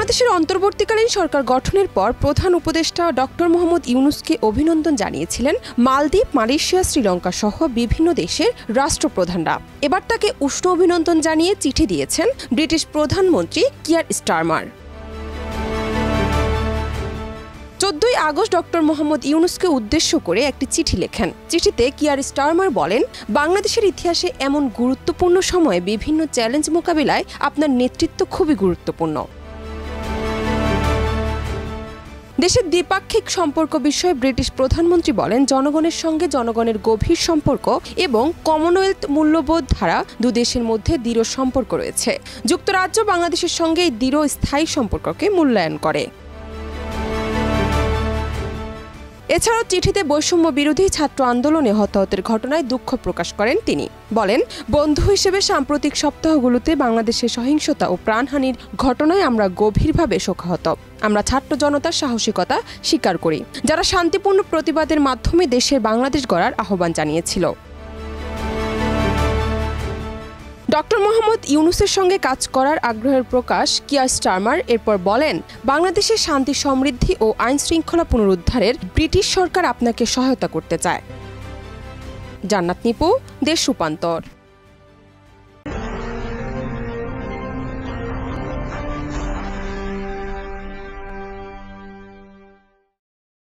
বাংলাদেশের অন্তর্বর্তীকালীন সরকার গঠনের পর প্রধান উপদেষ্টা ডক্টর মোহাম্মদ ইউনূসকে অভিনন্দন জানিয়েছিলেন মালদ্বীপ, মালয়েশিয়া, শ্রীলঙ্কা সহ বিভিন্ন দেশের রাষ্ট্রপ্রধানরা। এবার তাকে উষ্ণ অভিনন্দন জানিয়ে চিঠি দিয়েছেন ব্রিটিশ প্রধানমন্ত্রী Keir Starmer. 14 August doctor Mohammad ইউনূসকে উদ্দেশ্য করে একটি চিঠি লেখেন। চিঠিতে কিয়ার স্টারমার বলেন, বাংলাদেশের ইতিহাসে এমন গুরুত্বপূর্ণ সময়ে বিভিন্ন চ্যালেঞ্জ মোকাবিলায় আপনার নেতৃত্ব খুবই গুরুত্বপূর্ণ। দেশের দ্বিপাক্ষিক সম্পর্ক বিষয়ে ব্রিটিশ প্রধানমন্ত্রী বলেন, জনগণের সঙ্গে জনগণের গভীর সম্পর্ক এবং কমনওয়েলথ মূল্যবোধ ধারা দুদেশের মধ্যে দৃঢ় সম্পর্ক রয়েছে। যুক্তরাজ্য বাংলাদেশের সঙ্গে এই দৃঢ় স্থায়ী সম্পর্ককে মূল্যায়ন করে। এছাড়াও চিঠিতে বৈষম্য বিরোধী ছাত্র আন্দোলনে হতাহতের ঘটনায় দুঃখ প্রকাশ করেন তিনি। বলেন, বন্ধু হিসেবে সাম্প্রতিক সপ্তাহগুলোতে বাংলাদেশের সহিংসতা ও প্রাণহানির ঘটনায় আমরা গভীরভাবে শোকাহত। আমরা ছাত্র জনতার সাহসিকতা স্বীকার করি, যারা শান্তিপূর্ণ প্রতিবাদের মাধ্যমে দেশের বাংলাদেশ গড়ার আহ্বান জানিয়েছিল। ডক্টর মোহাম্মদ ইউনূসের সঙ্গে কাজ করার আগ্রহের প্রকাশ কিয়ার স্টারমার এরপর বলেন, বাংলাদেশের শান্তি, সমৃদ্ধি ও আইন শৃঙ্খলা পুনরুদ্ধারের ব্রিটিশ সরকার আপনাকে সহায়তা করতে চায়। জান্নাত নিপু, দেশ রূপান্তর।